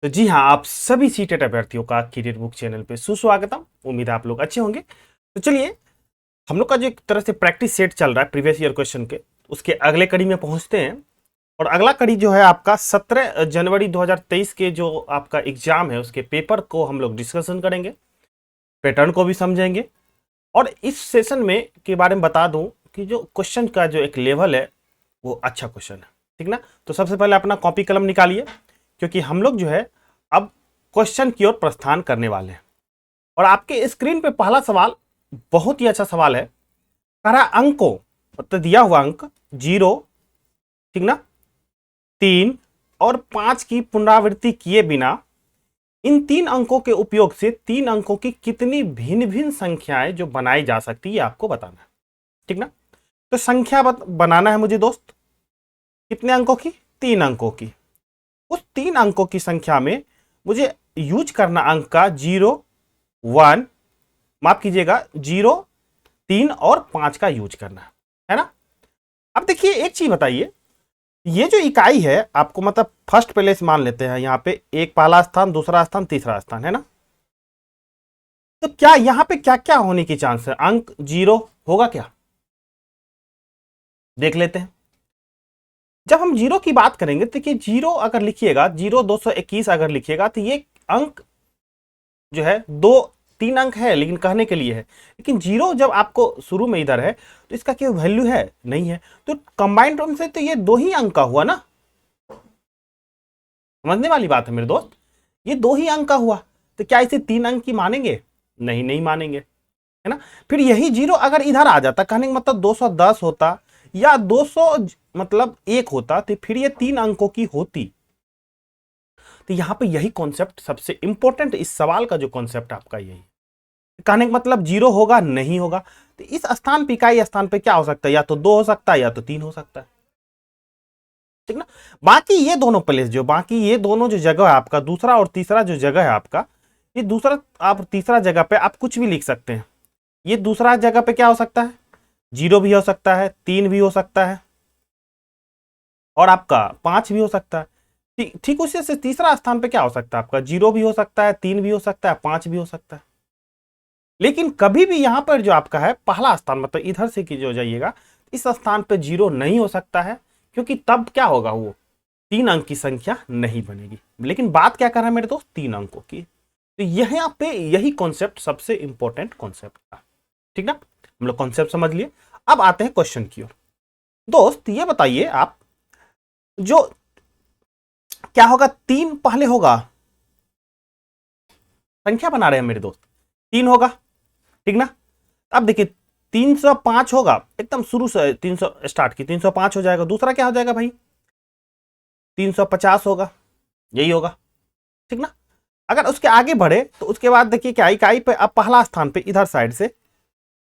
तो जी हाँ, आप सभी सीटेट अभ्यर्थियों का करियर बुक चैनल पे सुस्वागतम। उम्मीद है आप लोग अच्छे होंगे। तो चलिए, हम लोग का जो एक तरह से प्रैक्टिस सेट चल रहा है प्रीवियस ईयर क्वेश्चन के, उसके अगले कड़ी में पहुंचते हैं। और अगला कड़ी जो है आपका 17 जनवरी 2023 के जो आपका एग्जाम है उसके पेपर को हम लोग डिस्कशन करेंगे, पैटर्न को भी समझेंगे। और इस सेशन में के बारे में बता दूं कि जो क्वेश्चन का जो एक लेवल है वो अच्छा क्वेश्चन है, ठीक ना। तो सबसे पहले अपना कॉपी कलम निकालिए, क्योंकि हम लोग जो है अब क्वेश्चन की ओर प्रस्थान करने वाले हैं। और आपके स्क्रीन पे पहला सवाल बहुत ही अच्छा सवाल है। कह रहा अंकों, मतलब दिया हुआ अंक 0, ठीक ना, 3 और 5 की पुनरावृत्ति किए बिना इन 3 अंकों के उपयोग से 3 अंकों की कितनी भिन्न भिन्न संख्याएं जो बनाई जा सकती है आपको बताना है, ठीक ना। तो संख्या बनाना है मुझे दोस्त, कितने अंकों की? 3 अंकों की। उस 3 अंकों की संख्या में मुझे यूज करना अंक का 0, 1, माफ कीजिएगा 0, 3 और 5 का यूज करना है ना। अब देखिए एक चीज बताइए, ये जो इकाई है आपको मतलब फर्स्ट प्लेस मान लेते हैं, यहां पे एक पहला स्थान, दूसरा स्थान, तीसरा स्थान है ना। तो क्या यहां पे क्या क्या होने की चांस है? अंक 0 होगा क्या? देख लेते हैं। जब हम 0 की बात करेंगे तो देखिए 0 अगर लिखिएगा, 0 221 अगर लिखिएगा तो ये अंक जो है 3 अंक है लेकिन कहने के लिए है। लेकिन 0 जब आपको शुरू में इधर है तो इसका क्या वैल्यू है? नहीं है। तो कंबाइंड टर्म से तो ये 2 ही अंक का हुआ ना। समझने वाली बात है मेरे दोस्त, ये 2 ही अंक का हुआ। तो क्या इसे 3 अंक की मानेंगे? नहीं, नहीं मानेंगे, है ना। फिर यही 0 अगर इधर आ जाता, कहने का मतलब 210 होता या 200 मतलब 1 होता, तो फिर ये 3 अंकों की होती। तो यहां पे यही कॉन्सेप्ट सबसे इंपॉर्टेंट, इस सवाल का जो कॉन्सेप्ट आपका यही, कहने का मतलब 0 होगा नहीं होगा। तो इस स्थान पे, इकाई स्थान पे क्या हो सकता है? या तो 2 हो सकता है या तो 3 हो सकता है, ठीक ना। बाकी ये दोनों प्लेस, जो बाकी ये दोनों जो जगह है आपका, दूसरा और तीसरा जो जगह है आपका, ये दूसरा आप तीसरा जगह पे आप कुछ भी लिख सकते हैं। ये दूसरा जगह पे क्या हो सकता है? 0 भी हो सकता है, 3 भी हो सकता है और आपका 5 भी हो सकता है। ठीक ठीक उसी से तीसरा स्थान पे क्या हो सकता है? आपका 0 भी हो सकता है, 3 भी हो सकता है, 5 भी हो सकता है। लेकिन कभी भी यहां पर जो आपका है पहला स्थान, मतलब इधर से की जो जाइएगा, इस स्थान पे 0 नहीं हो सकता है, क्योंकि तब क्या होगा, वो 3 अंक की संख्या नहीं बनेगी। लेकिन बात क्या कर रहा है मेरे दोस्त? 3 अंकों की। तो यहां पे यही कॉन्सेप्ट सबसे इंपॉर्टेंट कॉन्सेप्ट था, ठीक ना। हम लोग कॉन्सेप्ट समझ लिए। अब आते हैं क्वेश्चन की ओर। दोस्त ये बताइए आप, जो क्या होगा, 3 पहले होगा, संख्या बना रहे हैं मेरे दोस्त, 3 होगा, ठीक ना। अब देखिए 305 होगा, एकदम शुरू से 300 स्टार्ट की 305 हो जाएगा। दूसरा क्या हो जाएगा भाई? 350 होगा, यही होगा, ठीक ना। अगर उसके आगे बढ़े तो उसके बाद देखिए क्या, इकाई पे अब पहला स्थान पे इधर साइड से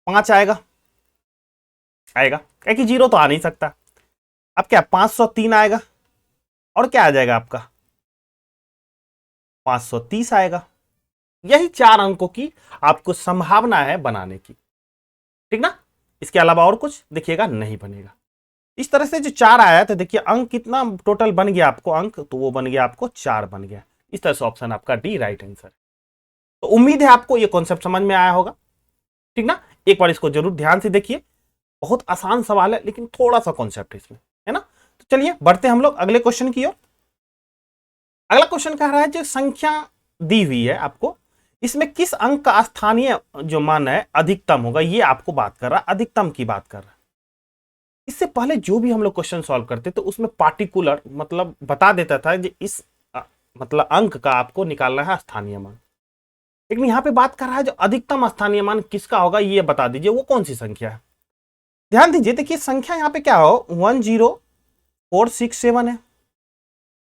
5 आएगा, आएगा क्या कि 0 तो आ नहीं सकता। अब क्या 503 आएगा और क्या आ जाएगा आपका? 530 आएगा। यही 4 अंकों की आपको संभावना है बनाने की, ठीक ना। इसके अलावा और कुछ देखिएगा नहीं बनेगा। इस तरह से जो 4 आया तो देखिए अंक कितना टोटल बन गया आपको, अंक तो वो बन गया आपको 4 बन गया। इस तरह से ऑप्शन आपका डी राइट आंसर। तो उम्मीद है आपको ये कॉन्सेप्ट समझ में आया होगा, ठीक ना। एक बार इसको जरूर ध्यान से देखिए, बहुत आसान सवाल है लेकिन थोड़ा सा कॉन्सेप्ट इसमें, है ना। तो चलिए बढ़ते हम लोग अगले क्वेश्चन की ओर। अगला क्वेश्चन कह रहा है जो संख्या दी हुई है आपको, इसमें किस अंक का स्थानीय जो मान है अधिकतम होगा, ये आपको बात कर रहा है, अधिकतम की बात कर रहा है। इससे पहले जो भी हम लोग क्वेश्चन सॉल्व करते तो उसमें पार्टिकुलर मतलब बता देता था कि इस मतलब अंक का आपको निकालना है स्थानीय मान। लेकिन यहां पे बात कर रहा है जो अधिकतम स्थानीय मान किसका होगा, ये बता दीजिए वो कौन सी संख्या है। ध्यान दीजिए, देखिए संख्या यहां पे क्या हो, 10467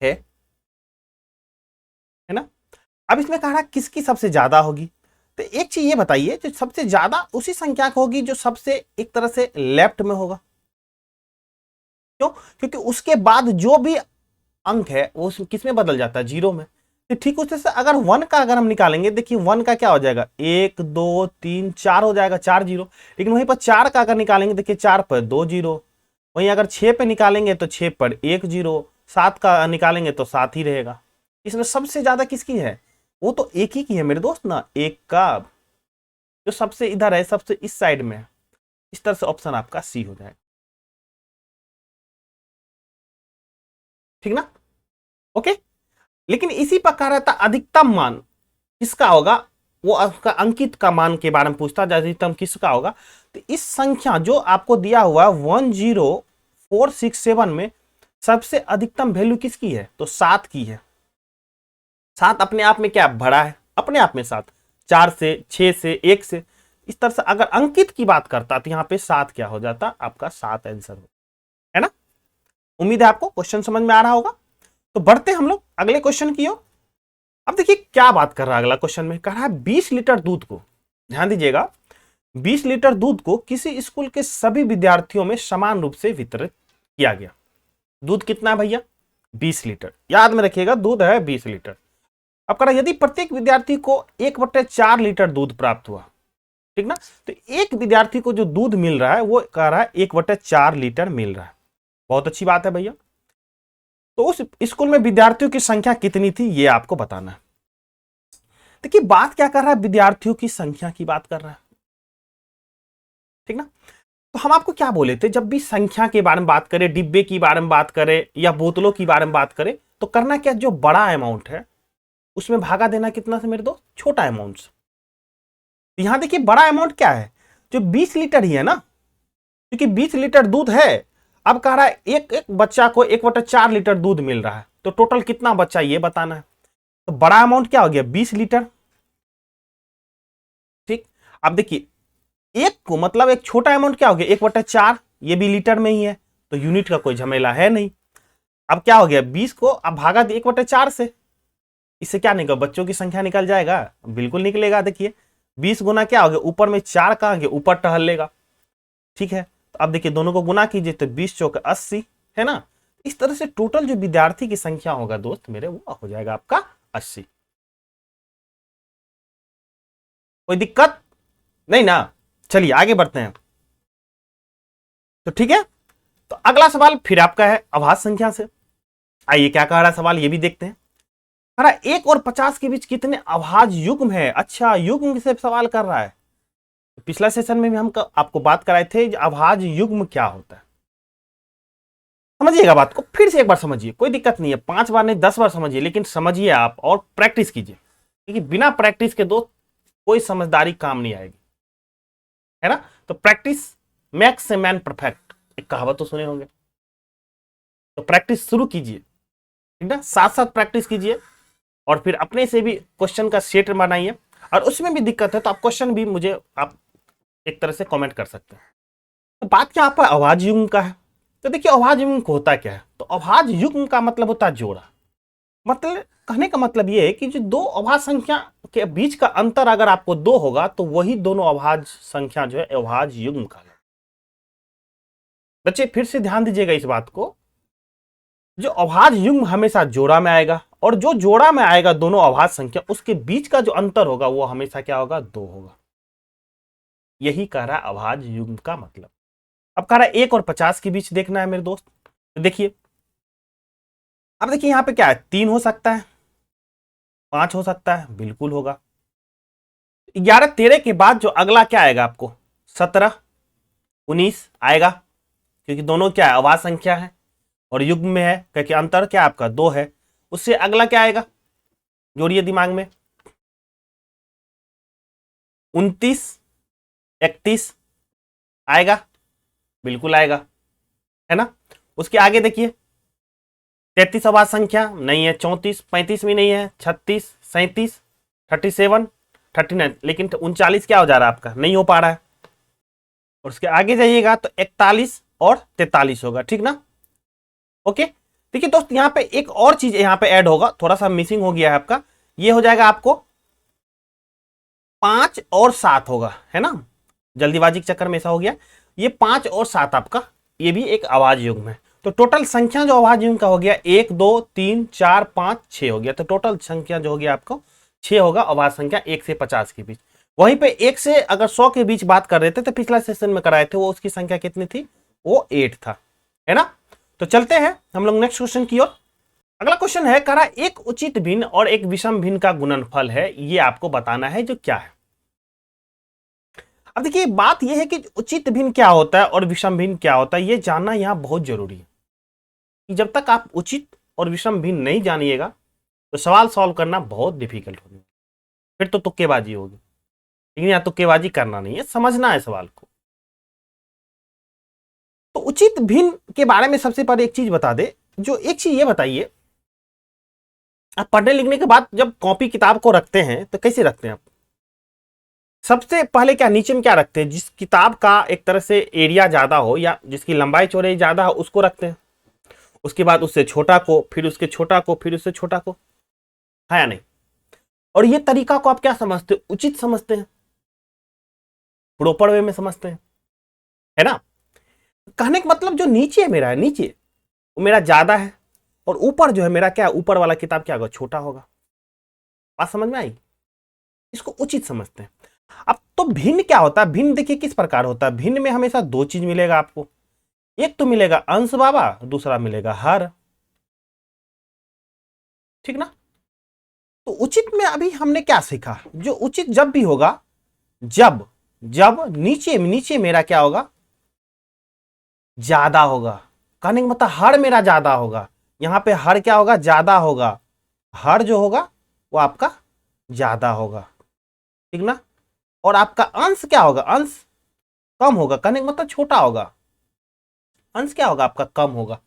है ना। अब इसमें कह रहा है किसकी सबसे ज्यादा होगी। तो एक चीज ये बताइए, जो सबसे ज्यादा उसी संख्या को होगी जो सबसे एक तरह से लेफ्ट में होगा। क्यों? क्योंकि उसके बाद जो भी अंक है वो किस में बदल जाता है? 0 में। तो ठीक उसी से अगर 1 का अगर हम निकालेंगे, देखिए 1 का क्या हो जाएगा, 1 2 3 4 हो जाएगा, 4 0। लेकिन वहीं पर 4 का अगर निकालेंगे, देखिए 4 पर 2 0। वहीं अगर 6 पे निकालेंगे तो 6 पर 1 0, 7 का निकालेंगे तो 7 ही रहेगा। इसमें सबसे ज्यादा किसकी है? वो तो एक ही की है मेरे दोस्त ना, एक का जो सबसे इधर है, सबसे इस साइड में है। इस तरह से ऑप्शन आपका सी हो जाएगा, ठीक ना? ओके। लेकिन इसी प्रकार रहता अधिकतम मान किसका होगा, वो आपका अंकित का मान के बारे में पूछता है, अधिकतम किसका होगा। तो इस संख्या जो आपको दिया हुआ है 10467 में सबसे अधिकतम वैल्यू किसकी है? तो 7 की है। 7 अपने आप में क्या बड़ा है? अपने आप में 7, 4 से, 6 से, 1 से, इस तरह से अगर अंकित की बात करता तो यहां पे 7 क्या हो जाता? आपका 7 आंसर हो, है ना? उम्मीद है आपको क्वेश्चन समझ में आ रहा होगा। तो बढ़ते हम लोग अगले क्वेश्चन की ओर। अब देखिए क्या बात कर रहा है अगला क्वेश्चन में, कह रहा है 20 लीटर दूध को, ध्यान दीजिएगा, 20 लीटर दूध को किसी स्कूल के सभी विद्यार्थियों में समान रूप से वितरित किया गया। दूध कितना है भैया? 20 लीटर, याद में रखिएगा दूध है 20 लीटर। अब कह रहा है यदि प्रत्येक विद्यार्थी को 1/4 लीटर दूध प्राप्त हुआ, ठीक ना? तो एक विद्यार्थी को जो दूध मिल रहा है वो कह रहा है 1/4 लीटर मिल रहा है। बहुत अच्छी बात है भैया। तो उस स्कूल में विद्यार्थियों की संख्या कितनी थी ये आपको बताना है। देखिए बात क्या कर रहा है, विद्यार्थियों की संख्या की बात कर रहा है, ठीक ना? तो हम आपको क्या बोले थे, जब भी संख्या के बारे में बात करें, डिब्बे की बारे में बात करें या बोतलों की बारे में बात करें, तो करना क्या, जो बड़ा अमाउंट है उसमें भागा देना कितना से मेरे दोस्त? छोटा अमाउंट से। यहां देखिए बड़ा अमाउंट क्या है, जो 20 लीटर ही है ना, क्योंकि 20 लीटर दूध है। अब कह रहा है एक एक बच्चा को 1/4 लीटर दूध मिल रहा है, तो टोटल कितना बच्चा ये बताना है। तो बड़ा अमाउंट क्या हो गया? 20 लीटर, ठीक। अब देखिए एक को मतलब एक छोटा अमाउंट क्या हो गया? 1/4, ये भी लीटर में ही है, तो यूनिट का कोई झमेला है नहीं। अब क्या हो गया, 20 को अब भागा 1/4 से, इससे क्या निकल, बच्चों की संख्या निकल जाएगा? बिल्कुल निकलेगा। देखिए 20 गुना क्या हो गया, ऊपर में 4 कहां गया, ऊपर टहल लेगा, ठीक है। तो अब देखिए दोनों को गुना कीजिए तो 20 चौक 80, है ना? इस तरह से टोटल जो विद्यार्थी की संख्या होगा दोस्त मेरे, वो हो जाएगा आपका 80। कोई दिक्कत नहीं ना? चलिए आगे बढ़ते हैं। तो ठीक है, तो अगला सवाल फिर आपका है अभाज्य संख्या से। आइए क्या कह रहा है सवाल, ये भी देखते हैं। कह रहा है 1 और 50 के बीच कितने अभाज्य युग्म है? अच्छा, युग्म से सवाल कर रहा है। पिछला सेशन में भी हम आपको बात कराए थे अभाज्य युग्म क्या होता है। समझिएगा बात को, फिर से एक बार समझिए, कोई दिक्कत नहीं है, 5 बार नहीं 10 बार समझिए, लेकिन समझिए आप और प्रैक्टिस कीजिए, क्योंकि बिना प्रैक्टिस के दोस्त कोई समझदारी काम नहीं आएगी, है ना? तो practice makes a man perfect, एक कहावत तो सुने होंगे। तो प्रैक्टिस शुरू कीजिए, ठीक ना? साथ साथ प्रैक्टिस कीजिए और फिर अपने से भी क्वेश्चन का सेट बनाइए, और उसमें भी दिक्कत है तो आप क्वेश्चन भी मुझे आप एक तरह से कमेंट कर सकते हैं। तो बात क्या आपका अभाज्य युग्म का है। तो देखिए अभाज्य युग्म को होता क्या है, तो अभाज्य युग्म का मतलब होता है जोड़ा। मतलब कहने का मतलब ये है कि जो दो अभाज्य संख्या के बीच का अंतर अगर आपको 2 होगा तो वही दोनों अभाज्य संख्या जो है अभाज्य युग्म का है। बच्चे फिर से ध्यान दीजिएगा इस बात को, जो अभाज्य युग्म हमेशा जोड़ा में आएगा, और जो जोड़ा में आएगा दोनों अभाज्य संख्या, उसके बीच का जो अंतर होगा वो हमेशा क्या होगा? 2 होगा। यही कह रहा है अभाज्य युग्म का मतलब। अब कह रहा है 1 और 50 के बीच देखना है मेरे दोस्त। तो देखिए अब देखिए यहां पे क्या है, 3 हो सकता है, 5 हो सकता है, बिल्कुल होगा। 11 13 के बाद जो अगला क्या आएगा आपको, 17 19 आएगा, क्योंकि दोनों क्या है? अभाज्य संख्या है और युग्म में है, क्योंकि अंतर क्या आपका 2 है। उससे अगला क्या आएगा, जोड़िए दिमाग में, 29 31 आएगा, बिल्कुल आएगा, है ना? उसके आगे देखिए 33 अभाज्य संख्या नहीं है, 34 35 भी नहीं है, 36 37 37 39, लेकिन 39 क्या हो जा रहा है आपका? नहीं हो पा रहा है। और उसके आगे जाइएगा तो 41 और 43 होगा, ठीक ना? ओके। देखिए दोस्त यहां पे एक और चीज यहां पे ऐड होगा, थोड़ा सा मिसिंग हो गया है आपका, ये हो जाएगा आपको 5 और 7 होगा, है ना? जल्दीबाजी के चक्कर में ऐसा हो गया। ये 5 और 7 आपका, ये भी एक अभाज्य युग्म है। तो टोटल संख्या जो अभाज्य युग्म का हो गया 1 2 3 4 5 6 हो गया। तो टोटल संख्या जो हो गया आपको 6 होगा, अभाज्य संख्या 1 से 50 के बीच। वहीं पे 1 से अगर 100 के बीच बात कर रहे थे तो पिछला सेशन में कराए थे, वो उसकी संख्या कितनी थी? वो 8 था, है ना? तो चलते हैं हम लोग नेक्स्ट क्वेश्चन की ओर। अगला क्वेश्चन है, कह रहा एक उचित भिन्न और एक विषम भिन्न का गुणनफल है, ये आपको बताना है, जो क्या है। अब देखिए बात यह है कि उचित भिन्न क्या होता है और विषम भिन्न क्या होता है, ये जानना यहां बहुत जरूरी है। कि जब तक आप उचित और विषम भिन्न नहीं जानिएगा तो सवाल सॉल्व करना बहुत डिफिकल्ट होगा, फिर तो तुक्केबाजी होगी। लेकिन यहाँ तुक्केबाजी करना नहीं है, समझना है सवाल को। तो उचित भिन्न के बारे में सबसे पहले एक चीज बता दे, जो एक चीज ये बताइए, आप पढ़ने लिखने के बाद जब कॉपी किताब को रखते हैं तो कैसे रखते हैं आप? सबसे पहले क्या नीचे में क्या रखते हैं? जिस किताब का एक तरह से एरिया ज्यादा हो या जिसकी लंबाई चौड़ाई ज्यादा हो उसको रखते हैं, उसके बाद उससे छोटा को, फिर उसके छोटा को, फिर उससे छोटा को, है या नहीं? और ये तरीका को आप क्या समझते हो? उचित समझते हैं, प्रॉपर वे में समझते हैं, है ना? कहने का मतलब जो नीचे मेरा है, नीचे वो मेरा ज्यादा है, और ऊपर जो है मेरा क्या है, ऊपर वाला किताब क्या होगा, छोटा होगा। बात समझ में आई? इसको उचित समझते हैं। अब तो भिन्न क्या होता है? भिन्न देखिए किस प्रकार होता है। भिन्न में हमेशा दो चीज मिलेगा आपको, एक तो मिलेगा अंश बाबा, दूसरा मिलेगा हर, ठीक ना? तो उचित में अभी हमने क्या सीखा? जो उचित जब भी होगा, जब जब नीचे नीचे मेरा क्या होगा, ज्यादा होगा। कहने का मतलब हर मेरा ज्यादा होगा, यहां पे हर क्या होगा, ज्यादा होगा। हर जो होगा वो आपका ज्यादा होगा, ठीक ना? और आपका अंश क्या होगा, अंश कम होगा। कहने का मतलब छोटा होगा, अंश क्या होगा आपका, कम होगा।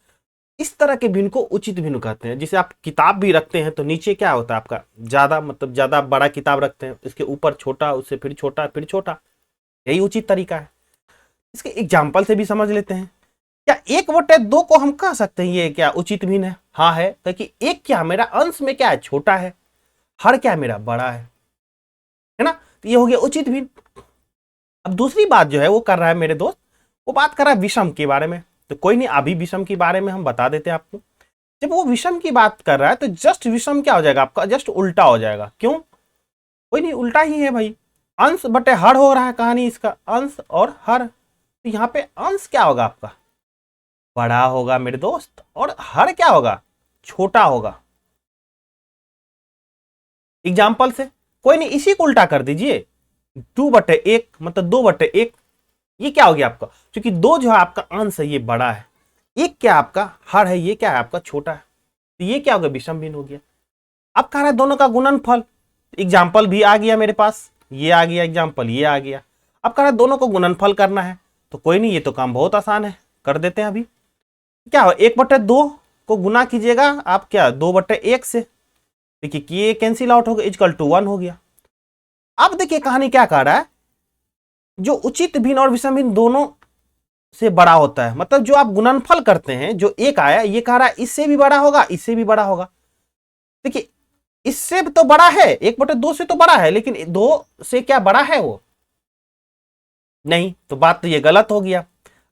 इस तरह के भिन्न को उचित भिन्न कहते हैं। जिसे आप किताब भी रखते हैं तो नीचे क्या होता है आपका, ज्यादा, मतलब ज्यादा बड़ा किताब रखते हैं, इसके ऊपर छोटा, उससे फिर छोटा, फिर छोटा। यही उचित तरीका है। इसके एग्जाम्पल से भी समझ लेते हैं। क्या 1/2 को हम कह सकते हैं ये क्या उचित भिन्न है? हाँ है, क्योंकि एक क्या मेरा अंश में क्या है, छोटा है, हर क्या मेरा बड़ा है ना? तो ये हो गया उचित भिन्न। अब दूसरी बात जो है वो कर रहा है मेरे दोस्त, वो बात कर रहा है विषम के बारे में। तो कोई नहीं, अभी विषम के बारे में हम बता देते हैं आपको। जब वो विषम की बात कर रहा है तो जस्ट विषम क्या हो जाएगा आपका, जस्ट उल्टा हो जाएगा। क्यों? कोई नहीं, उल्टा ही है भाई। अंश बटे हर हो रहा है कहानी इसका, अंश और हर। तो यहाँ पे अंश क्या होगा आपका, बड़ा होगा मेरे दोस्त, और हर क्या होगा, छोटा होगा। एग्जाम्पल से कोई नहीं, इसी को उल्टा कर दीजिए। 2/1 मतलब 2/1, ये क्या हो गया आपका, क्योंकि 2 जो है आपका अंश है, ये बड़ा है, एक क्या आपका हर है, ये क्या है आपका छोटा है। तो ये क्या हो गया, विषम भिन्न हो गया। अब कह रहा है दोनों का गुणनफल। एग्जाम्पल भी आ गया मेरे पास, ये आ गया एग्जाम्पल, ये आ गया। अब कह रहा है दोनों को गुणनफल करना है। तो कोई नहीं, ये तो काम बहुत आसान है, कर देते हैं अभी। क्या हो, 1/2 को गुना कीजिएगा आप क्या, 2/1 से। देखिए कि ये कैंसिल आउट हो गया, इक्वल टू 1 हो गया। अब देखिए कहानी क्या कह रहा है, जो उचित भिन्न और विषम भिन्न दोनों से बड़ा होता है, मतलब जो आप गुणनफल करते हैं, जो एक आया, ये कह रहा है इससे भी बड़ा होगा, इससे भी बड़ा होगा। देखिए इससे तो बड़ा है, 1/2 से तो बड़ा है, लेकिन 2 से क्या बड़ा है वो नहीं। तो बात तो ये गलत हो गया।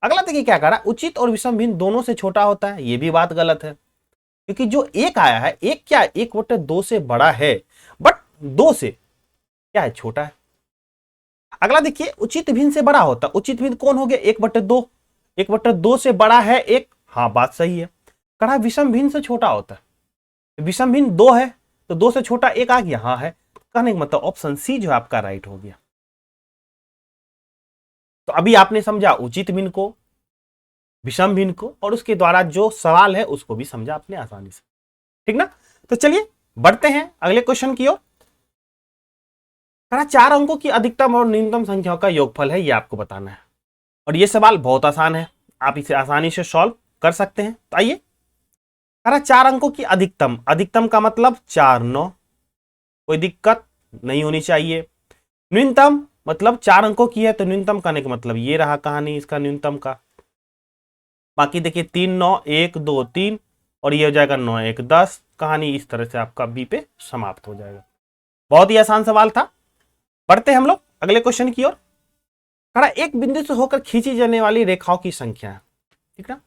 अगला देखिए क्या कह रहा है, उचित और विषम भिन्न दोनों से छोटा होता है, ये भी बात गलत है। क्योंकि जो एक आया है, एक क्या 1/2 से बड़ा है, बट 2 से क्या है, छोटा है। अगला देखिए, उचित भिन्न से बड़ा होता है। उचित भिन्न कौन हो गया, 1/2, 1/2 से बड़ा है एक, हाँ बात सही है। कहा विषम भिन्न से छोटा होता है, विषम भिन्न 2 है तो 2 से छोटा एक आ गया, हाँ है। कहने का मतलब ऑप्शन सी जो है आपका राइट हो गया। तो अभी आपने समझा उचित भिन्न को, विषम भिन्न को, और उसके द्वारा जो सवाल है उसको भी समझा आपने आसानी से, ठीक ना? तो चलिए बढ़ते हैं अगले क्वेश्चन की ओर। 4 अंकों की अधिकतम और न्यूनतम संख्याओं का योगफल है, ये आपको बताना है। और ये सवाल बहुत आसान है, आप इसे आसानी से सॉल्व कर सकते हैं। तो आइए, 4 अंकों की अधिकतम, अधिकतम का मतलब 4 9, कोई दिक्कत नहीं होनी चाहिए। न्यूनतम मतलब 4 अंकों की है, तो न्यूनतम करने का मतलब ये रहा कहानी इसका न्यूनतम का। बाकी देखिए 3 9 1 2 3, और ये हो जाएगा 9 1 10। कहानी इस तरह से आपका बी पे समाप्त हो जाएगा। बहुत ही आसान सवाल था। बढ़ते हैं हम लोग अगले क्वेश्चन की ओर। एक बिंदु से होकर खींची जाने वाली रेखाओं की संख्या है, ठीक ना?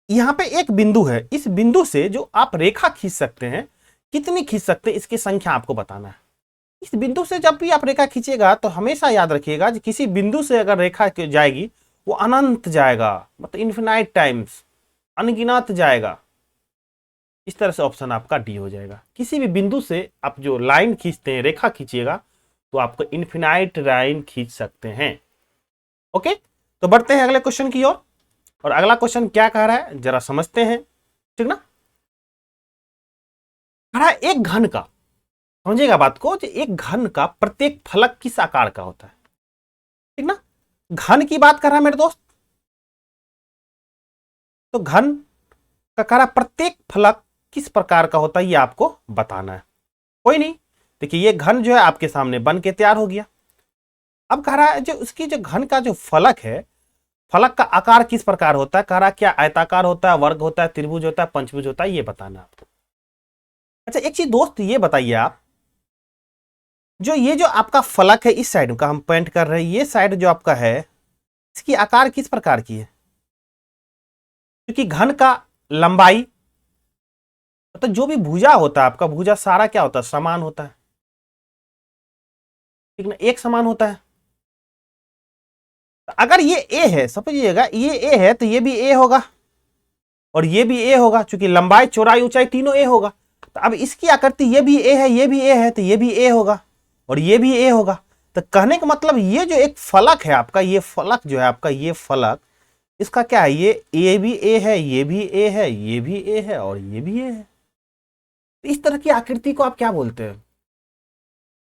यहां पे एक बिंदु है, इस बिंदु से जो आप रेखा खींच सकते हैं, कितनी खींच सकते हैं, इसकी संख्या आपको बताना है। इस बिंदु से जब भी आप रेखा खींचेगा तो हमेशा याद रखिएगा कि किसी बिंदु से अगर रेखा जाएगी वो अनंत जाएगा, मतलब इन्फिनाइट टाइम्स, अनगिनत जाएगा। इस तरह से ऑप्शन आपका डी हो जाएगा। किसी भी बिंदु से आप जो लाइन खींचते हैं, रेखा खींचिएगा, तो आपको इनफिनाइट लाइन खींच सकते हैं। ओके, तो बढ़ते हैं अगले क्वेश्चन की ओर। और अगला क्वेश्चन क्या कह रहा है जरा समझते हैं, ठीक ना। कह रहा है एक घन का, समझिएगा बात को, एक घन का प्रत्येक फलक किस आकार का होता है, ठीक ना। घन की बात कर रहा है मेरे दोस्त, तो घन का कह रहा है प्रत्येक फलक किस प्रकार का होता है, ये आपको बताना है। कोई नहीं, देखिए ये घन जो है आपके सामने बन के तैयार हो गया। अब कह रहा है जो उसकी जो घन का जो फलक है, फलक का आकार किस प्रकार होता है, कह रहा है क्या आयताकार होता है, वर्ग होता है, त्रिभुज होता है, पंचभुज होता है, ये बताना आपको। अच्छा एक चीज दोस्त ये बताइए आप, जो ये जो आपका फलक है इस साइड का हम पॉइंट कर रहे हैं, ये साइड जो आपका है इसकी आकार किस प्रकार की है, क्योंकि घन का लंबाई तो जो भी भुजा होता है आपका, भुजा सारा क्या होता है, समान होता है, ठीक ना, एक समान होता है। तो अगर ये ए है, समझिएगा ये ए है तो ये भी ए होगा और ये भी ए होगा, क्योंकि लंबाई चौड़ाई ऊंचाई तीनों ए होगा। तो अब इसकी आकृति ये भी ए है, ये भी ए है, तो ये भी ए होगा और ये भी ए होगा। तो कहने का मतलब ये जो एक फलक है आपका, ये फलक जो है आपका, ये फलक इसका क्या है, ये ए भी ए है, ये भी ए है, ये भी ए है और ये भी ए है। तो इस तरह की आकृति को आप क्या बोलते हैं,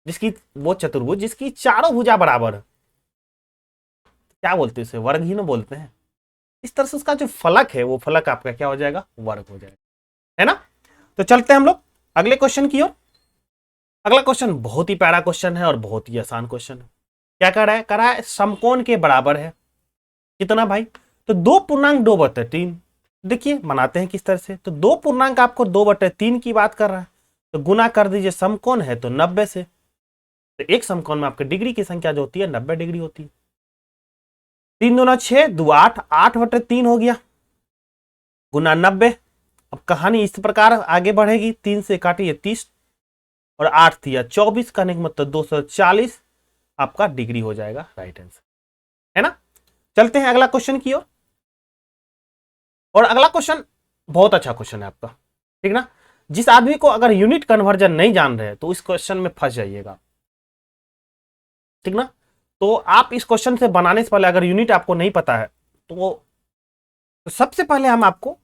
जिसकी वो चतुर्भुज जिसकी चारों भुजा बराबर है, क्या बोलते हैं उसे, वर्ग ही ना बोलते हैं। इस तरह से उसका जो फलक है वो फलक आपका क्या हो जाएगा, वर्ग हो जाएगा, है ना। तो चलते हैं हम लोग अगले क्वेश्चन की ओर। अगला क्वेश्चन बहुत ही प्यारा क्वेश्चन है और बहुत ही आसान क्वेश्चन है। क्या कर रहा है, कह रहा है समकोण के बराबर है कितना भाई, तो 2.2/3। देखिए बनाते हैं किस तरह से, तो 2 आपको 2/3 की बात कर रहा है, तो गुना कर दीजिए, समकोण है तो 90 से, तो एक समकोण में आपके डिग्री की संख्या जो होती है 90 डिग्री होती है। 3 दूना 6, 2 8, 8/3 हो गया, गुना 90। अब कहानी इस प्रकार आगे बढ़ेगी, 3 से काटिए 30 और 8 दिया 24, करने का मतलब 240 आपका डिग्री हो जाएगा राइट आंसर, है ना। चलते हैं अगला क्वेश्चन की ओर। और अगला क्वेश्चन बहुत अच्छा क्वेश्चन है आपका, ठीक ना। जिस आदमी को अगर यूनिट कन्वर्जन नहीं जान रहे तो इस क्वेश्चन में फंस जाइएगा, ठीक ना। तो आप इस क्वेश्चन से बनाने से पहले अगर यूनिट आपको नहीं पता है तो सबसे पहले हम आपको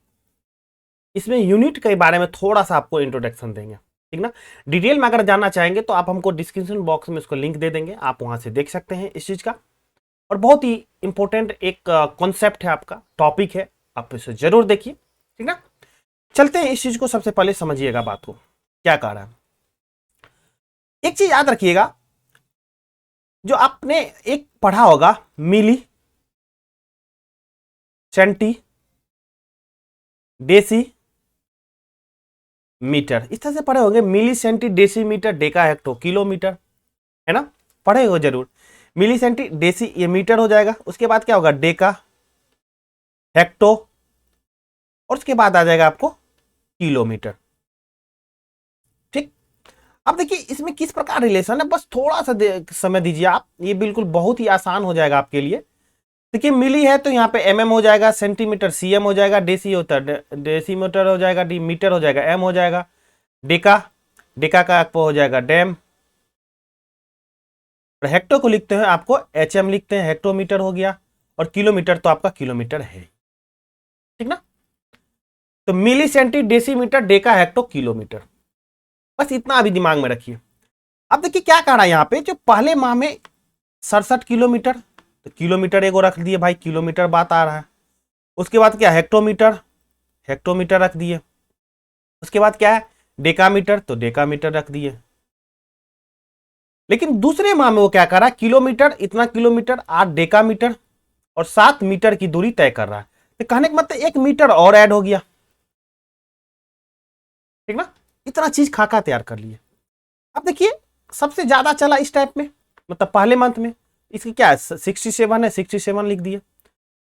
इसमें यूनिट के बारे में थोड़ा सा आपको इंट्रोडक्शन देंगे, ठीक ना। डिटेल में अगर जानना चाहेंगे तो आप हमको डिस्क्रिप्शन बॉक्स में उसको लिंक दे देंगे, आप वहां से देख सकते हैं इस चीज का। और बहुत ही इंपॉर्टेंट एक कॉन्सेप्ट है आपका, टॉपिक है, आप इसे जरूर देखिए, ठीक ना। चलते हैं इस चीज को, सबसे पहले समझिएगा बात को क्या कह रहा है। एक चीज याद रखिएगा, जो आपने एक पढ़ा होगा मिली सेंटी डेसी मीटर, इस तरह से पढ़े होंगे, milli centi deci metre deca hecto kilometre, है ना, पढ़े हो जरूर। मिली सेंटी डेसी ये मीटर हो जाएगा, उसके बाद क्या होगा डेका हेक्टो और उसके बाद आ जाएगा आपको किलोमीटर, ठीक। अब देखिए इसमें किस प्रकार रिलेशन है, बस थोड़ा सा समय दीजिए आप, ये बिल्कुल बहुत ही आसान हो जाएगा आपके लिए। देखिए मिली है तो यहाँ पे एमएम हो जाएगा, सेंटीमीटर सीएम हो जाएगा, डेसी होता है डेसीमीटर हो जाएगा, डी मीटर हो जाएगा एम हो जाएगा, डेका डेका का आपको हो जाएगा डेम, और हेक्टो को लिखते हैं आपको एचएम लिखते हैं, हेक्टोमीटर हो गया, और किलोमीटर तो आपका किलोमीटर है, ठीक ना। तो milli centi decimetre deca hecto kilometre, बस इतना अभी दिमाग में रखिए। अब देखिए क्या कह रहा है यहाँ पे, जो पहले माह में 67 किलोमीटर, तो किलोमीटर एगो रख दिए भाई, किलोमीटर बात आ रहा है। उसके बाद क्या हेक्टोमीटर, हेक्टोमीटर रख दिए। उसके बाद क्या है डेकामीटर, तो डेकामीटर रख दिए। लेकिन दूसरे माह में वो क्या कर रहा है, किलोमीटर इतना किलोमीटर 8 डेकामीटर और 7 मीटर की दूरी तय कर रहा है, तो कहने का मतलब 1 मीटर और ऐड हो गया, ठीक ना। इतना चीज खाका तैयार कर लिए। अब देखिए सबसे ज्यादा चला इस टाइप में, मतलब पहले मंथ में, इसकी क्या है 67 है, 67 लिख दिए।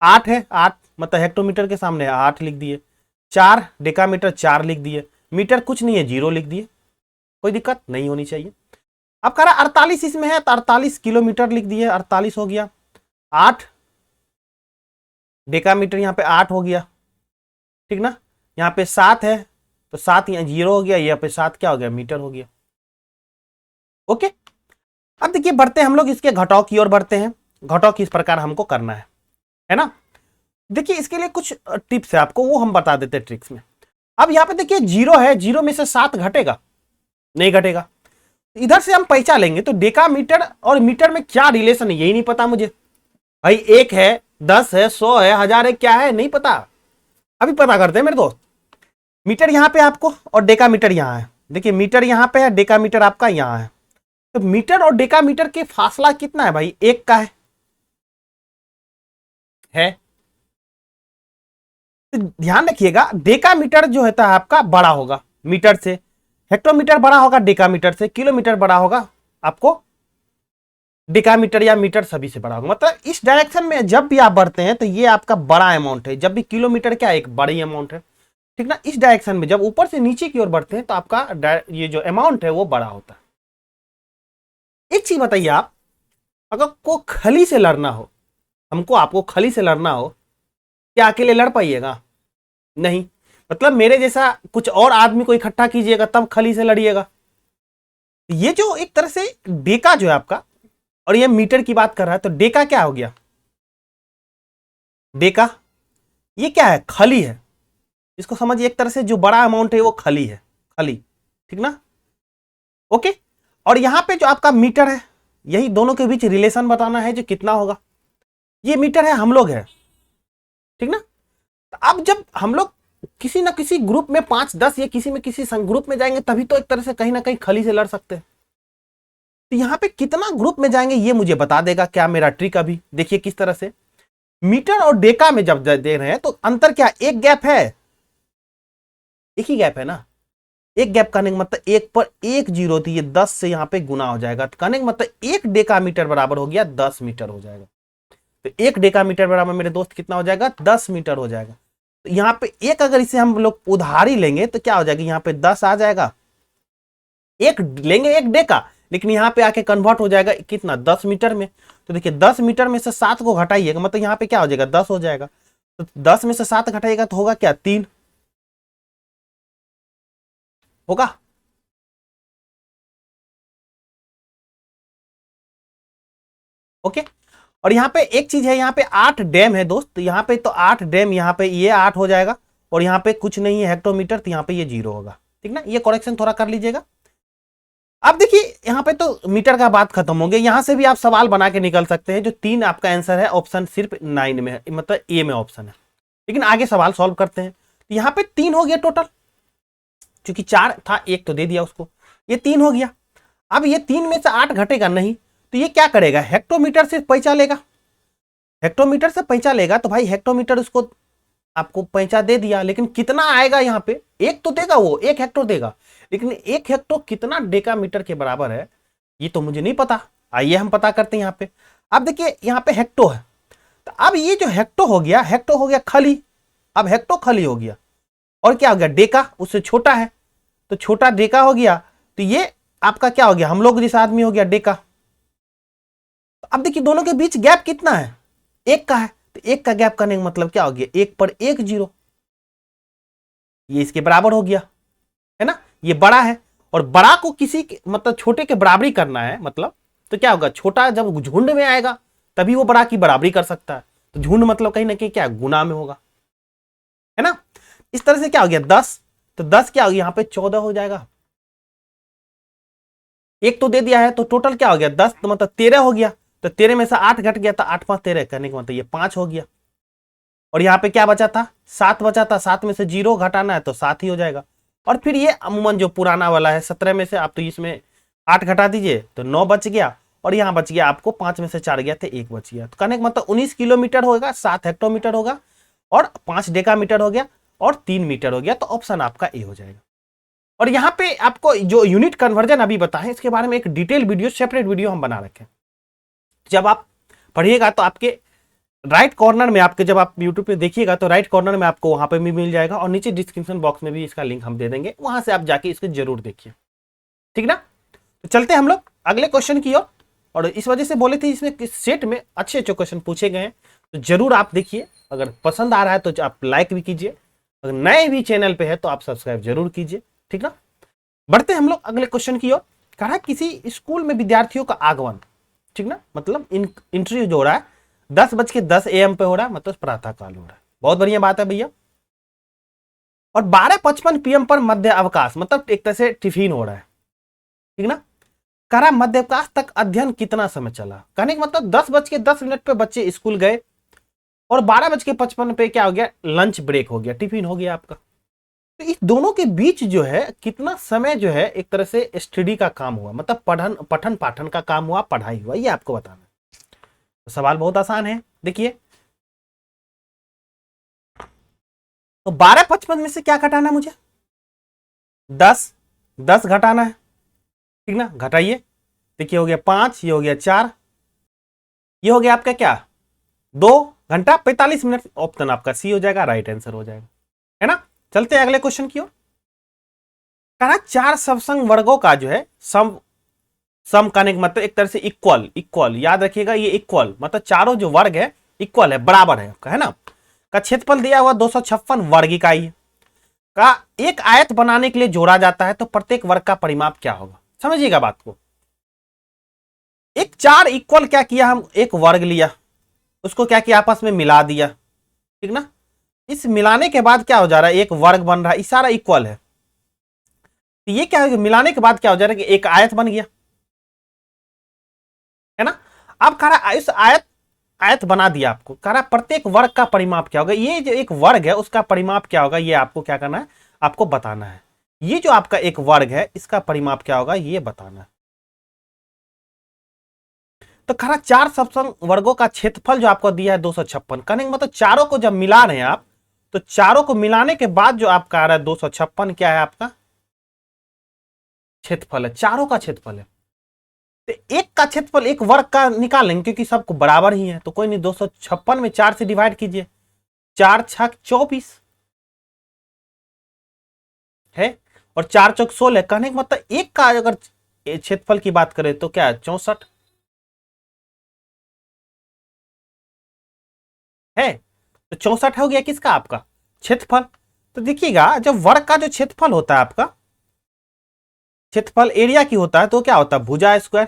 8 है, 8 मतलब हेक्टोमीटर के सामने 8 लिख दिए। 4 डेकामीटर 4 लिख दिए, मीटर कुछ नहीं है 0 लिख दिए, कोई दिक्कत नहीं होनी चाहिए। अब कह रहा 48 इसमें है तो 48 किलोमीटर लिख दिए, 48 हो गया। 8 डेकामीटर यहाँ पे 8 हो गया, ठीक ना। यहाँ पे 7 है तो 7 यहाँ 0 हो गया, यहाँ पे 7 क्या हो गया, मीटर हो गया। ओके, अब देखिए बढ़ते हैं हम लोग इसके घटाव की ओर बढ़ते हैं। घटाव किस प्रकार हमको करना है ना। देखिए इसके लिए कुछ टिप्स है आपको, वो हम बता देते हैं ट्रिक्स में। अब यहाँ पे देखिए 0 है, 0 में से 7 घटेगा, नहीं घटेगा। इधर से हम पैसा लेंगे तो डेका मीटर और मीटर में क्या रिलेशन है यही नहीं पता मुझे। भाई 1 है, 10 है, 100 है, 1000 है, क्या है नहीं पता। अभी पता करते हैं मेरे दोस्त। मीटर यहाँ पे आपको और डेका मीटर यहाँ है। देखिए मीटर यहाँ पे है, डेका मीटर आपका यहाँ है। तो मीटर और डेका मीटर के फासला कितना है भाई, 1 का है। तो ध्यान रखिएगा डेका मीटर जो होता है आपका बड़ा होगा मीटर से, हेक्टोमीटर बड़ा होगा डेकामीटर से, किलोमीटर बड़ा होगा आपको डेकामीटर या मीटर सभी से बड़ा होगा। मतलब इस डायरेक्शन में जब भी आप बढ़ते हैं तो ये आपका बड़ा अमाउंट है, जब भी किलोमीटर क्या एक बड़ी अमाउंट है, ठीक ना। इस डायरेक्शन में जब ऊपर से नीचे की ओर बढ़ते हैं तो आपका ये जो अमाउंट है वो बड़ा होता है। एक चीज बताइए आप, अगर को खली से लड़ना हो, हमको आपको खली से लड़ना हो, क्या अकेले लड़ पाइएगा, नहीं। मतलब मेरे जैसा कुछ और आदमी को इकट्ठा कीजिएगा तब खली से लड़िएगा। ये जो एक तरह से डेका जो है आपका, और ये मीटर की बात कर रहा है, तो डेका क्या हो गया, डेका ये क्या है, खली है। इसको समझिए एक तरह से जो बड़ा अमाउंट है वो खली है, खली, ठीक ना। ओके, और यहां पे जो आपका मीटर है, यही दोनों के बीच रिलेशन बताना है जो कितना होगा। ये मीटर है, हम लोग है, ठीक ना। अब जब हम लोग किसी ना किसी ग्रुप में 5-10 या किसी में किसी ग्रुप में जाएंगे तभी तो एक तरह से कहीं ना कहीं खली से लड़ सकते हैं। तो यहां पे कितना ग्रुप में जाएंगे ये मुझे बता देगा क्या मेरा ट्रिक। अभी देखिए किस तरह से मीटर और डेका में जब दे रहे हैं तो अंतर क्या, एक गैप है, एक ही गैप है ना। एक गैप करने का मतलब 1 पर 1 जीरो थी, ये 10 से यहां पे गुना हो जाएगा। तो कहने का मतलब 1 डेका मीटर बराबर हो गया 10 मीटर हो जाएगा। तो 1 डेका मीटर बराबर मेरे दोस्त कितना हो जाएगा, 10 मीटर हो जाएगा। तो यहाँ पे एक अगर इसे हम लोग उधारी लेंगे तो क्या हो जाएगा, यहाँ पे 10 आ जाएगा। एक लेंगे 1 डेका, लेकिन यहाँ पे आके कन्वर्ट हो जाएगा कितना, 10 मीटर में। तो देखिए 10 मीटर में से 7 को घटाइएगा, मतलब यहाँ पे क्या हो जाएगा, 10 हो जाएगा। तो 10 में से 7 घटाइएगा तो होगा क्या, 3 होगा। ओके, और यहाँ पे एक चीज है, यहाँ पे 8 डैम है दोस्त, यहाँ पे तो 8 डैम, यहाँ पे ये 8 हो जाएगा और यहाँ पे कुछ नहीं है हेक्टोमीटर, तो यहाँ पे ये 0 होगा, ठीक ना। ये करेक्शन थोड़ा कर लीजिएगा। अब देखिए यहाँ पे तो मीटर का बात खत्म हो गया। यहाँ से भी आप सवाल बना के निकल सकते हैं। जो 3 आपका आंसर है, ऑप्शन सिर्फ 9 में है, मतलब ए में ऑप्शन है। लेकिन आगे सवाल सॉल्व करते हैं। तो यहाँ पे 3 हो गया टोटल, क्योंकि 4 था, 1 तो दे दिया उसको, ये 3 हो गया। अब ये 3 में से 8 घटेगा नहीं, तो ये क्या करेगा, हेक्टोमीटर से पैसा लेगा। हेक्टोमीटर से पैसा लेगा तो भाई हेक्टोमीटर उसको आपको पैसा दे दिया, लेकिन कितना आएगा यहाँ पे, 1 तो देगा, वो 1 हेक्टो देगा, लेकिन 1 हेक्टो कितना डेका मीटर के बराबर है ये तो मुझे नहीं पता। आइए हम पता करते हैं यहाँ पे। अब देखिए यहाँ पे हेक्टो है, तो अब ये जो हेक्टो हो गया, हेक्टो हो गया खली। अब हेक्टो खली हो गया और क्या हो गया, डेका उससे छोटा है, तो छोटा डेका हो गया। तो ये आपका क्या हो गया, हम लोग जैसा आदमी हो गया डेका। अब देखिए दोनों के बीच गैप कितना है, 1 का है। तो 1 का गैप करने का मतलब क्या हो गया, 1 पर 1 जीरो, ये इसके बराबर हो गया, है ना। ये बड़ा है और बड़ा को किसी के मतलब छोटे के बराबरी करना है, मतलब तो क्या होगा, छोटा जब झुंड में आएगा तभी वो बड़ा की बराबरी कर सकता है। तो झुंड मतलब कहीं ना कहीं क्या गुना में होगा, है ना। इस तरह से क्या हो गया 10, तो 10 क्या हो गया यहाँ पे 14 हो जाएगा। 1 तो दे दिया है, तो टोटल क्या हो गया 10, तो मतलब 13 हो गया। तो 13 में से 8 घट गया, तो 8 5 13 करने का मतलब ये 5 हो गया। और यहाँ पे क्या बचा था, 7 बचा था, 7 में से 0 घटाना है तो 7 ही हो जाएगा। और फिर ये अमूमन जो पुराना वाला है 17 में से आप तो इसमें 8 घटा दीजिए तो 9 बच गया, और यहाँ बच गया आपको 5 में से 4 गया थे 1 बच गया। तो कहने का मतलब 19 किलोमीटर होगा, 7 हेक्टोमीटर होगा और 5 डेकामीटर हो गया और 3 मीटर हो गया। तो ऑप्शन आपका ए हो जाएगा। और यहाँ पे आपको जो यूनिट कन्वर्जन अभी बताएं इसके बारे में एक डिटेल वीडियो, सेपरेट वीडियो हम बना रखे हैं। जब आप पढ़िएगा तो आपके राइट कॉर्नर में, आपके जब आप यूट्यूब पे देखिएगा तो राइट कॉर्नर में आपको वहां पे भी मिल जाएगा, और नीचे डिस्क्रिप्शन बॉक्स में भी इसका लिंक हम दे देंगे, वहां से आप जाके इसको जरूर देखिए, ठीक ना। तो चलते हैं हम लोग अगले क्वेश्चन की ओर। और इस वजह से बोले थे इसमें सेट में अच्छे अच्छे क्वेश्चन पूछे गए हैं, तो जरूर आप देखिए। अगर पसंद आ रहा है तो आप लाइक भी कीजिए, अगर नए भी चैनल पे है तो आप सब्सक्राइब जरूर कीजिए, ठीक ना। बढ़ते हैं हम लोग अगले क्वेश्चन की ओर। कहा किसी स्कूल में विद्यार्थियों का आगमन, ठीक ना, मतलब इंटरव्यू जो हो रहा है 10:10 AM पे हो रहा है, मतलब प्रातः काल हो रहा है। बहुत बढ़िया बात है भैया। और 12:55 PM पर मध्य अवकाश, मतलब एक तरह से टिफिन हो रहा है, ठीक ना। कह रहा मध्य अवकाश तक अध्ययन कितना समय चला। कहने का मतलब 10:10 पे बच्चे स्कूल गए और 12:55 पे क्या हो गया, लंच ब्रेक हो गया, टिफिन हो गया आपका। तो इस दोनों के बीच जो है कितना समय जो है एक तरह से स्टडी का काम हुआ, मतलब पठन पाठन का काम हुआ, पढ़ाई हुआ, ये आपको बताना है। तो सवाल बहुत आसान है, देखिए। तो 12:55 में से क्या घटाना है मुझे, 10 घटाना है, ठीक ना। घटाइए, देखिए हो गया 5, ये हो गया 4, ये हो गया आपका क्या 2 घंटा 45 मिनट। ऑप्शन आपका सी हो जाएगा, राइट आंसर हो जाएगा, है ना। चलते हैं अगले क्वेश्चन की ओर। कहा 4 समसंग वर्गों का जो है सम करने का मतलब एक तरह से इक्वल, इक्वल याद रखिएगा, ये इक्वल मतलब चारों जो वर्ग है इक्वल है, बराबर है आपका, है ना। का क्षेत्रफल दिया हुआ 256 वर्ग इकाई है। का एक आयत बनाने के लिए जोड़ा जाता है तो प्रत्येक वर्ग का परिमाप क्या होगा, समझिएगा बात को। एक 4 इक्वल क्या किया, हम एक वर्ग लिया, उसको क्या किया आपस में मिला दिया, ठीक ना। इस मिलाने के बाद क्या हो जा रहा है, एक वर्ग बन रहा है, इशारा इक्वल है। तो ये क्या है, मिलाने के बाद क्या हो जा रहा है कि एक आयत बन गया, है ना। अब कह रहा है इस आयत बना दिया आपको, कह रहा है प्रत्येक वर्ग का परिमाप क्या होगा, ये जो एक वर्ग है उसका परिमाप क्या होगा, ये आपको क्या करना है, आपको बताना है। ये जो आपका एक वर्ग है इसका परिमाप क्या होगा, ये बताना है। तो कह रहा 4 समसंग वर्गों का क्षेत्रफल जो आपको दिया है 256, कहने का मतलब चारों को जब मिला रहे हैं आप, तो चारों को मिलाने के बाद जो आपका आ रहा है 256 क्या है आपका क्षेत्रफल है, चारों का क्षेत्रफल है। तो एक का क्षेत्रफल एक वर्ग का निकाल लेंगे क्योंकि सबको बराबर ही है, तो कोई नहीं, 256 में 4 से डिवाइड कीजिए, 4×6 = 24 है, और 4×4 = 16। कहने का मतलब एक का अगर क्षेत्रफल की बात करें तो क्या है 64 है। तो 64 हो गया किसका, आपका क्षेत्रफल। तो देखिएगा जब वर्ग का जो क्षेत्रफल होता है आपका, क्षेत्रफल एरिया की होता है तो क्या होता है भुजा स्क्वायर,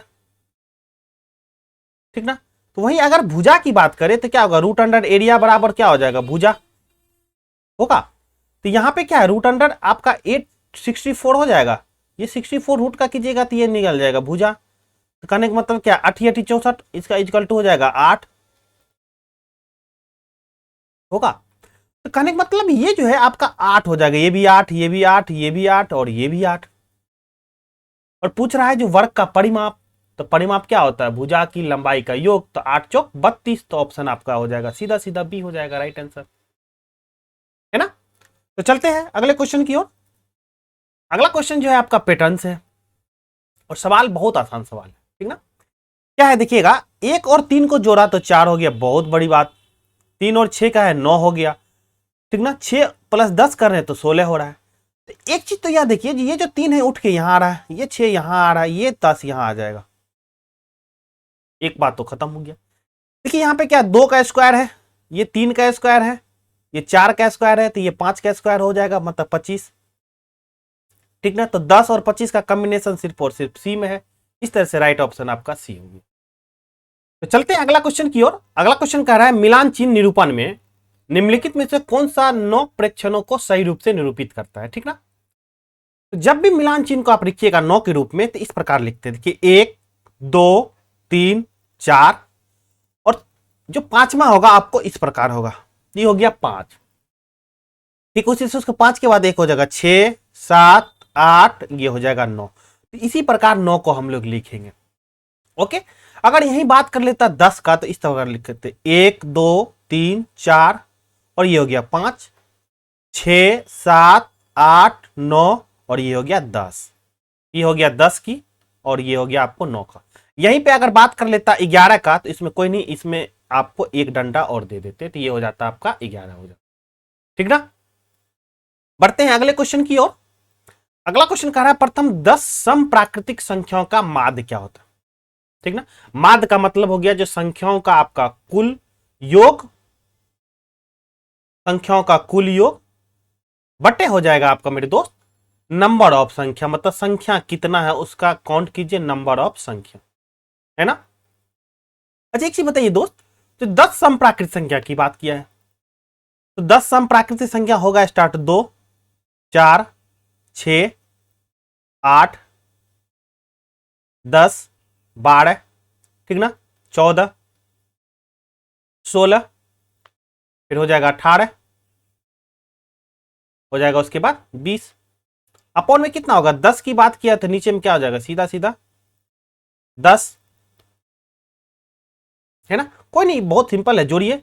ठीक ना। तो वहीं अगर भुजा की बात करें तो क्या होगा, रूट अंडर एरिया बराबर क्या हो जाएगा, भुजा होगा। तो यहां पे क्या है, रूट अंडर आपका 864 हो जाएगा, ये 64 रूट का कीजिएगा तो ये निकल जाएगा भुजा। तो कहने का मतलब क्या 8×8 = 64, इसका इक्वल टू हो जाएगा 8 होगा। तो कहने का मतलब ये जो है आपका 8 हो जाएगा, ये भी 8, ये भी 8, ये भी 8 और ये भी 8। और पूछ रहा है जो वर्ग का परिमाप, तो परिमाप क्या होता है, भुजा की लंबाई का योग, तो 8×4 = 32। तो ऑप्शन आपका हो जाएगा सीधा सीधा बी हो जाएगा, राइट आंसर, है ना। तो चलते हैं अगले क्वेश्चन की ओर। अगला क्वेश्चन जो है आपका पैटर्न से है और सवाल बहुत आसान सवाल है, ठीक ना। क्या है देखिएगा, 1 और 3 को जोड़ा तो 4 हो गया, बहुत बड़ी बात। 3 और 6 का है 9 हो गया, ठीक ना। 6 + 10 कर रहे हैं तो 16 हो रहा है। तो एक चीज तो याद देखिए, ये जो 3 है उठ के यहां आ रहा है, ये 6 यहां आ रहा है, ये 10 यहां आ जाएगा, एक बात तो खत्म हो गया। देखिए यहाँ पे क्या 2 का स्क्वायर है, ये 3 का स्क्वायर है, ये 4 का स्क्वायर है, तो ये 5 का स्क्वायर हो जाएगा, मतलब 25, ठीक ना। तो 10 और 25 का कॉम्बिनेशन सिर्फ और सिर्फ सी में है, इस तरह से राइट ऑप्शन आपका सी होगी। तो चलते हैं अगला क्वेश्चन की ओर। अगला क्वेश्चन कह रहा है मिलान चिन्ह निरूपण में निम्नलिखित में से कौन सा 9 प्रेक्षणों को सही रूप से निरूपित करता है, ठीक ना। तो जब भी मिलान चिन्ह को आप लिखिएगा 9 के रूप में तो इस प्रकार लिखते हैं, देखिए 1 2 3 4, और जो 5वां होगा आपको इस प्रकार होगा, ये हो गया 5, ठीक। उसी से उसको 5 के बाद एक हो जाएगा 6 7 8, ये हो जाएगा 9। तो इसी प्रकार 9 को हम लोग लिखेंगे, ओके। अगर यही बात कर लेता 10 का तो इस तरह लिख सकते 1 2 3 4, और ये हो गया 5 6 7 8 9, और ये हो गया 10, ये हो गया 10 की, और ये हो गया आपको 9 का। यहीं पे अगर बात कर लेता 11 का तो इसमें कोई नहीं, इसमें आपको एक डंडा और दे देते तो ये हो जाता आपका 11 हो जाता, ठीक ना। बढ़ते हैं अगले क्वेश्चन की ओर। अगला क्वेश्चन कह रहा है प्रथम 10 सम प्राकृतिक संख्याओं का माध्य क्या होता है, ठीक ना। माध्य का मतलब हो गया जो संख्याओं का आपका कुल योग, संख्याओं का कुल योग, बटे हो जाएगा आपका मेरे दोस्त नंबर ऑफ संख्या, मतलब संख्या कितना है उसका काउंट कीजिए, नंबर ऑफ संख्या, है ना। अच्छा एक चीज बताइए दोस्त, तो 10 समप्राकृत संख्या की बात किया है, तो 10 समप्राकृतिक संख्या होगा स्टार्ट 2, 4, 6, 8, 10, 12, ठीक ना, 14, 16, फिर हो जाएगा 18, हो जाएगा उसके बाद 20, अपॉन में कितना होगा, 10 की बात किया तो नीचे में क्या हो जाएगा, सीधा सीधा 10, है ना। कोई नहीं, बहुत सिंपल है, जोड़िए,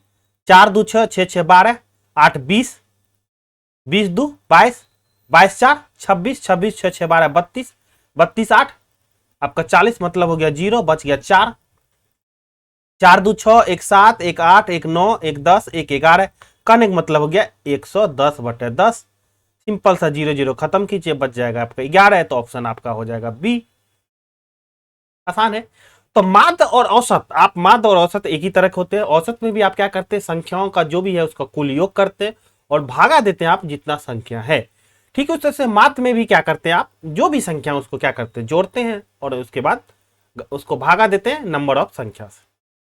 4 2 6, 6 6 12, 8 20, 20 2 22, 22 4 26, 26 6 6 12 32, 32 8 आपका 40, मतलब हो गया 0, बच गया 4, 4 2 6, 1 7, 1 8, 1 9, 1 10, 1 11, करने का मतलब हो गया 110/10, सिंपल सा 0 0 खत्म कीजिए, बच जाएगा आपका 11 है, तो ऑप्शन आपका हो जाएगा बी। आसान है। तो माध्य और औसत, आप माध्य और औसत एक ही तरह के होते हैं। औसत में भी आप क्या करते हैं, संख्याओं का जो भी है उसका कुल योग करते हैं और भागा देते हैं आप जितना संख्या है, ठीक है। उस तरह से माध्य में भी क्या करते हैं, आप जो भी संख्या उसको क्या करते हैं, जोड़ते हैं और उसके बाद उसको भागा देते हैं नंबर ऑफ संख्या से।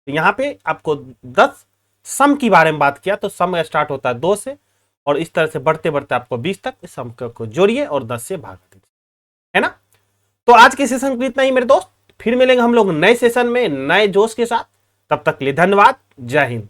तो यहाँ पे आपको 10 सम की बारे में बात किया, तो सम स्टार्ट होता है 2 से और इस तरह से बढ़ते बढ़ते आपको 20 तक, इस सम को जोड़िए और 10 से भाग दीजिए, है ना। तो आज के सेशन को इतना ही मेरे दोस्त, फिर मिलेंगे हम लोग नए सेशन में नए जोश के साथ, तब तक के लिए धन्यवाद, जय हिंद।